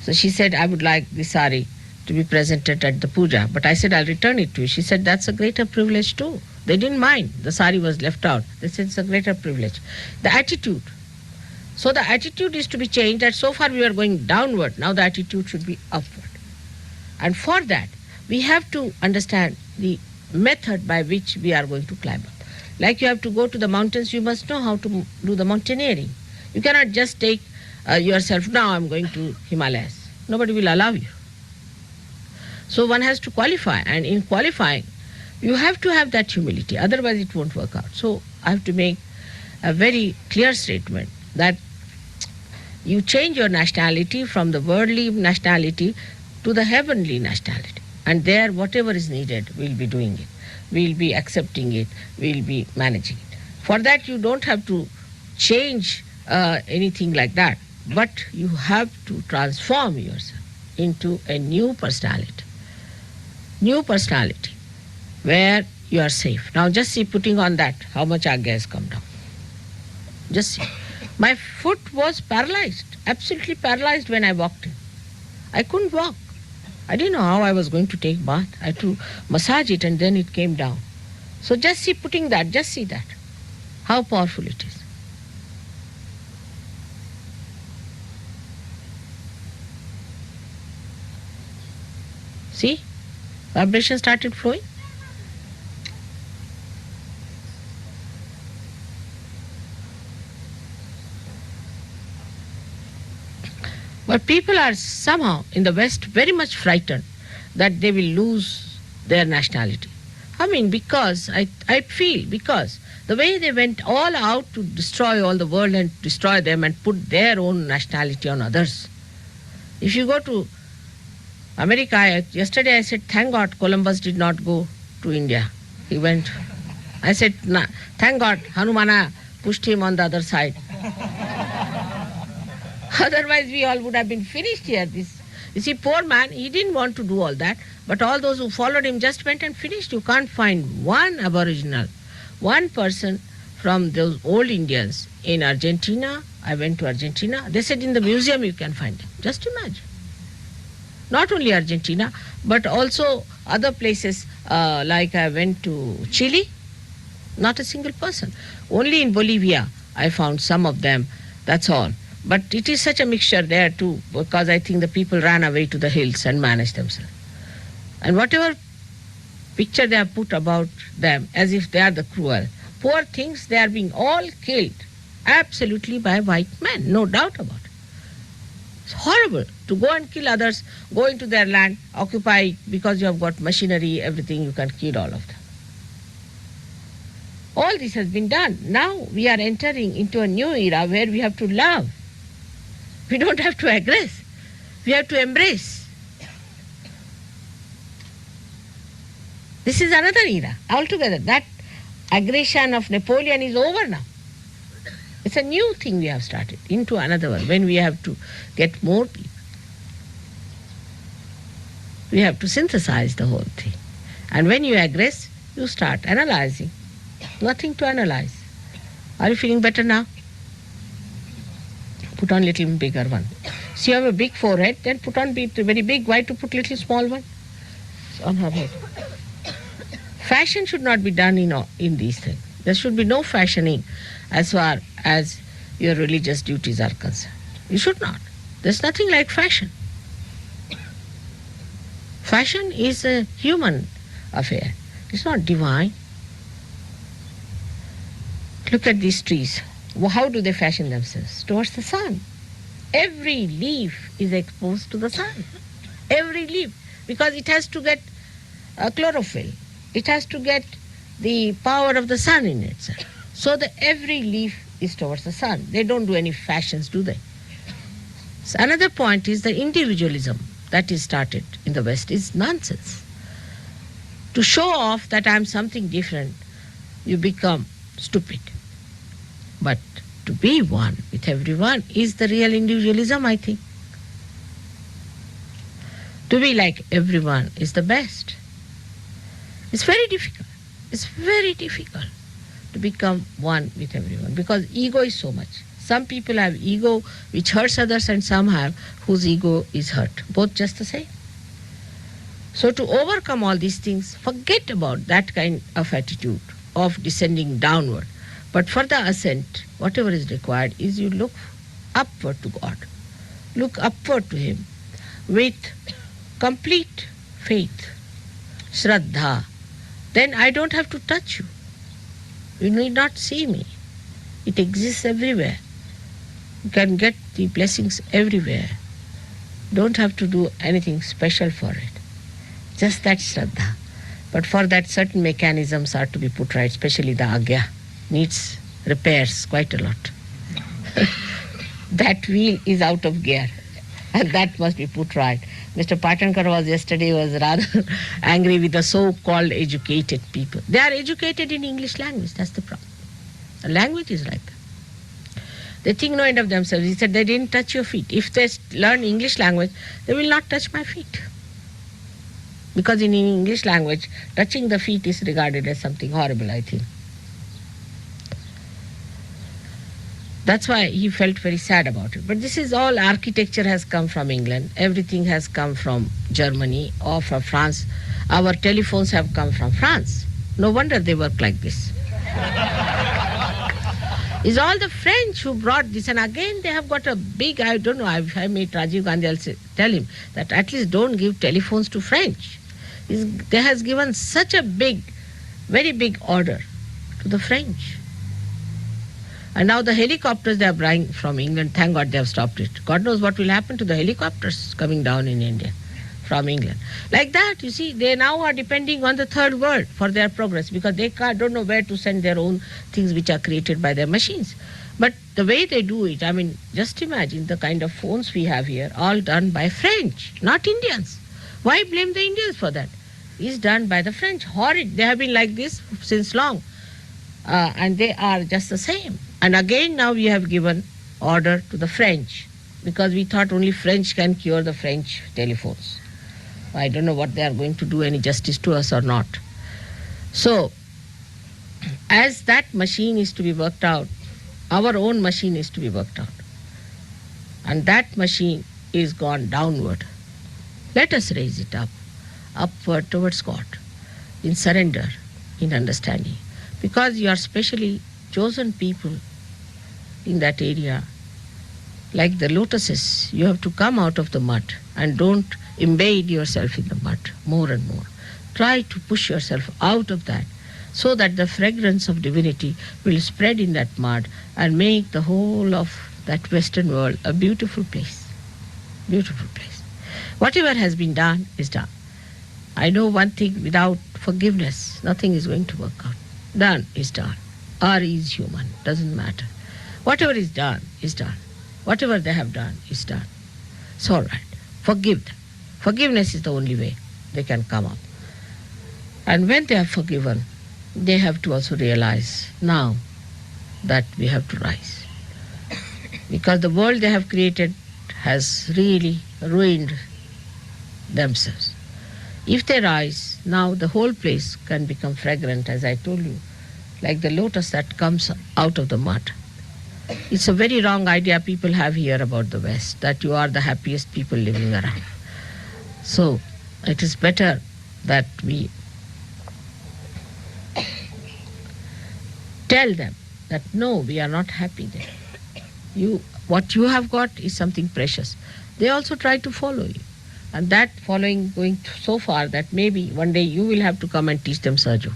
So she said, I would like this sari to be presented at the puja. But I said, I'll return it to you. She said, that's a greater privilege too. They didn't mind. The sari was left out. They said, it's a greater privilege. The attitude. So the attitude is to be changed, that so far we are going downward. Now the attitude should be upward. And for that, we have to understand the method by which we are going to climb up. Like you have to go to the mountains, you must know how to do the mountaineering. You cannot just take yourself, now I'm going to Himalayas. Nobody will allow you. So one has to qualify, and in qualifying, you have to have that humility, otherwise it won't work out. So I have to make a very clear statement that you change your nationality from the worldly nationality to the heavenly nationality. And there, whatever is needed, we'll be doing it. We'll be accepting it. We'll be managing it. For that, you don't have to change anything like that, but you have to transform yourself into a new personality. New personality, where you are safe. Now just see, putting on that, how much agya has come down. Just see. My foot was paralyzed, absolutely paralyzed when I walked in. I couldn't walk. I didn't know how I was going to take bath. I had to massage it and then it came down. So just see, putting that, just see that, how powerful it is. See, vibration started flowing. But people are somehow in the West very much frightened that they will lose their nationality. Because I feel, because the way they went all out to destroy all the world and destroy them and put their own nationality on others. If you go to America, yesterday I said, thank God Columbus did not go to India. He went, I said, thank God Hanumana pushed him on the other side. Otherwise we all would have been finished here. You see, poor man, he didn't want to do all that, but all those who followed him just went and finished. You can't find one aboriginal, one person from those old Indians in Argentina. I went to Argentina. They said in the museum you can find them. Just imagine. Not only Argentina, but also other places, like I went to Chile, not a single person. Only in Bolivia I found some of them, that's all. But it is such a mixture there too, because I think the people ran away to the hills and managed themselves. And whatever picture they have put about them, as if they are the cruel, poor things, they are being all killed absolutely by white men, no doubt about it. It's horrible to go and kill others, go into their land, occupy it, because you have got machinery, everything, you can kill all of them. All this has been done. Now we are entering into a new era where we have to love. We don't have to aggress. We have to embrace. This is another era altogether. That aggression of Napoleon is over now. It's a new thing we have started into another one, when we have to get more people. We have to synthesize the whole thing. And when you aggress, you start analyzing. Nothing to analyze. Are you feeling better now? Put on little bigger one. See, you have a big forehead, then put on very big. Why to put little small one? It's on her head. Fashion should not be done in these things. There should be no fashioning as far as your religious duties are concerned. You should not. There's nothing like fashion. Fashion is a human affair. It's not divine. Look at these trees. How do they fashion themselves? Towards the sun. Every leaf is exposed to the sun. Every leaf. Because it has to get chlorophyll. It has to get the power of the sun in itself. So that every leaf is towards the sun. They don't do any fashions, do they? So another point is the individualism that is started in the West is nonsense. To show off that I'm something different, you become stupid. But to be one with everyone is the real individualism, I think. To be like everyone is the best. It's very difficult. It's very difficult to become one with everyone, because ego is so much. Some people have ego which hurts others, and some have whose ego is hurt. Both just the same. So to overcome all these things, forget about that kind of attitude of descending downward. But for the ascent, whatever is required is you look upward to God. Look upward to Him with complete faith, Shraddha. Then I don't have to touch you. You need not see me. It exists everywhere. You can get the blessings everywhere. Don't have to do anything special for it. Just that Shraddha. But for that, certain mechanisms are to be put right, especially the Agya. Needs repairs quite a lot. That wheel is out of gear, and that must be put right. Mr. Patankar was rather angry with the so-called educated people. They are educated in English language, that's the problem. The language is like that. They think no end of themselves. He said they didn't touch your feet. If they learn English language, they will not touch my feet. Because in English language, touching the feet is regarded as something horrible, I think. That's why he felt very sad about it. But this is all, architecture has come from England. Everything has come from Germany or from France. Our telephones have come from France. No wonder they work like this. It's all the French who brought this. And again, they have got a big, I don't know, if I meet Rajiv Gandhi, I'll tell him that at least don't give telephones to French. They has given such a big, very big order to the French. And now the helicopters they are buying from England, thank God they have stopped it. God knows what will happen to the helicopters coming down in India from England. Like that, you see, they now are depending on the third world for their progress, because they don't know where to send their own things which are created by their machines. But the way they do it, I mean, just imagine the kind of phones we have here, all done by French, not Indians. Why blame the Indians for that? It's done by the French. Horrid. They have been like this since long. And they are just the same. And again now we have given order to the French, because we thought only French can cure the French telephones. I don't know what they are going to do, any justice to us or not. So, as that machine is to be worked out, our own machine is to be worked out. And that machine is gone downward. Let us raise it up, upward towards God, in surrender, in understanding. Because you are specially chosen people in that area. Like the lotuses, you have to come out of the mud and don't embed yourself in the mud more and more. Try to push yourself out of that, so that the fragrance of divinity will spread in that mud and make the whole of that Western world a beautiful place. Beautiful place. Whatever has been done is done. I know one thing, without forgiveness, nothing is going to work out. Done is done. Or is human, doesn't matter. Whatever is done is done. Whatever they have done is done. It's all right. Forgive them. Forgiveness is the only way they can come up. And when they are forgiven, they have to also realize now that we have to rise. Because the world they have created has really ruined themselves. If they rise, now the whole place can become fragrant, as I told you, like the lotus that comes out of the mud. It's a very wrong idea people have here about the West, that you are the happiest people living around. So it is better that we tell them that no, we are not happy there. What you have got is something precious. They also try to follow you. And that following going so far that maybe one day you will have to come and teach them Sahajya.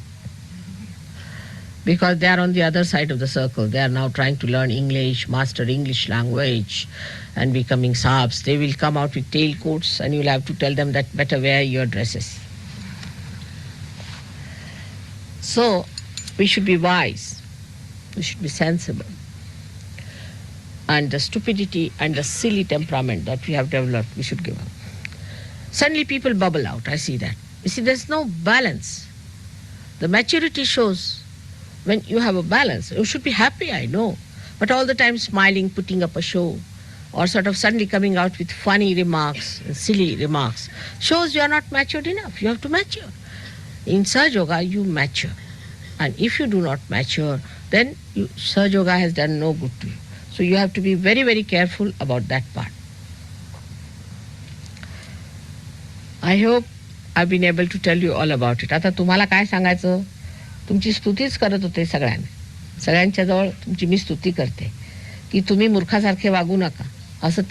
Because they are on the other side of the circle. They are now trying to learn English, master English language, and becoming Saabs. They will come out with tailcoats and you will have to tell them that better wear your dresses. So, we should be wise. We should be sensible. And the stupidity and the silly temperament that we have developed, we should give up. Suddenly people bubble out, I see that. You see, there's no balance. The maturity shows when you have a balance. You should be happy, I know. But all the time smiling, putting up a show, or sort of suddenly coming out with funny remarks, silly remarks, shows you are not matured enough. You have to mature. In Sahaj Yoga, you mature. And if you do not mature, then Sahaj Yoga has done no good to you. So you have to be very, very careful about that part. I hope I've been able to tell you all about it. आता तुम्हाला काय सांगायचं? तुमची स्तुतीच करत होते सगळ्यांनी. सगळ्यांच्या जवळ तुमची मी स्तुती करते की तुम्ही मूर्खासारखे वागू नका असं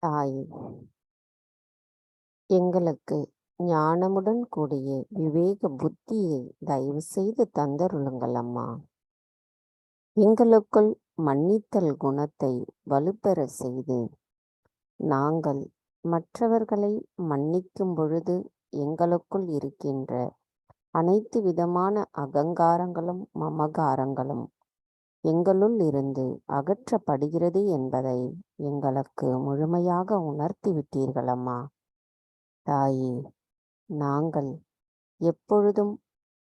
தாயே, எங்களுக்கு ஞானமுடன் கூடிய விவேக புத்தியை தயவு செய்து தந்தருளுங்கள் அம்மா. எங்களுக்குள் மன்னித்தல் குணத்தை வலுப்பெற செய்து நாங்கள் மற்றவர்களை மன்னிக்கும் பொழுது எங்களுக்குள் இருக்கின்ற அனைத்து விதமான அகங்காரங்களும் மமகாரங்களும் எங்களுள் இருந்து அகற்றப்படுகிறது என்பதை எங்களுக்கு முழுமையாக உணர்த்தி விட்டீர்கள் அம்மா. தாயே, நாங்கள் எப்பொழுதும்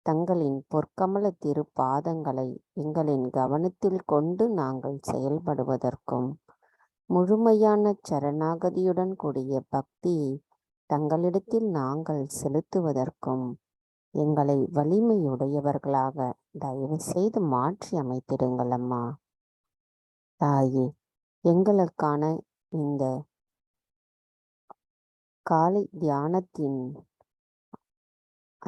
தங்களின் பொற்கமல திருப்பாதங்களை எங்களின் கவனத்தில் கொண்டு நாங்கள் செயல்படுவதற்கும் முழுமையான சரணாகதியுடன் கூடிய பக்தியை தங்களிடத்தில் நாங்கள் செலுத்துவதற்கும் எங்களை வலிமையுடையவர்களாக தயவு செய்து மாற்றி அமைத்திடுங்கள் அம்மா. தாயே, எங்களுக்கான இந்த காலை தியானத்தின்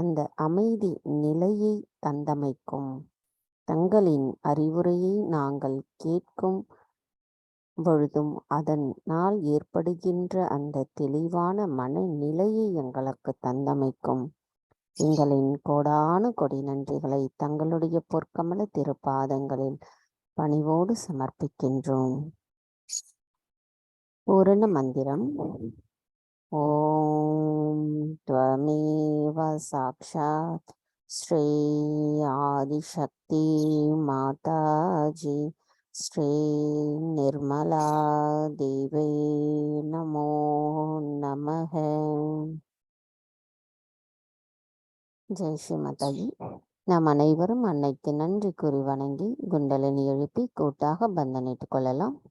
அந்த அமைதி நிலையை தந்தமைக்கும் தங்களின் அறிவுரையை நாங்கள் கேட்கும் பொழுதும் அதனால் ஏற்படுகின்ற அந்த தெளிவான மனநிலையை எங்களுக்கு தந்தமைக்கும் எங்களின் கோடானு கொடி நன்றிகளை தங்களுடைய பொற்கமல திருப்பாதங்களில் பணிவோடு சமர்ப்பிக்கின்றோம். பூரண மந்திரம். ஓம் த்வமேவ சாக்ஷாத் ஸ்ரீ ஆதிசக்தி மாதாஜி ஸ்ரீ நிர்மலா தேவை நமோ நமக. ஜெய் ஸ்ரீ மாதாஜி. நாம் அனைவரும் அன்னைக்கு நன்றி கூறி வணங்கி குண்டலினி எழுப்பி கூட்டாக பந்தனிட்டுக் கொள்ளலாம்.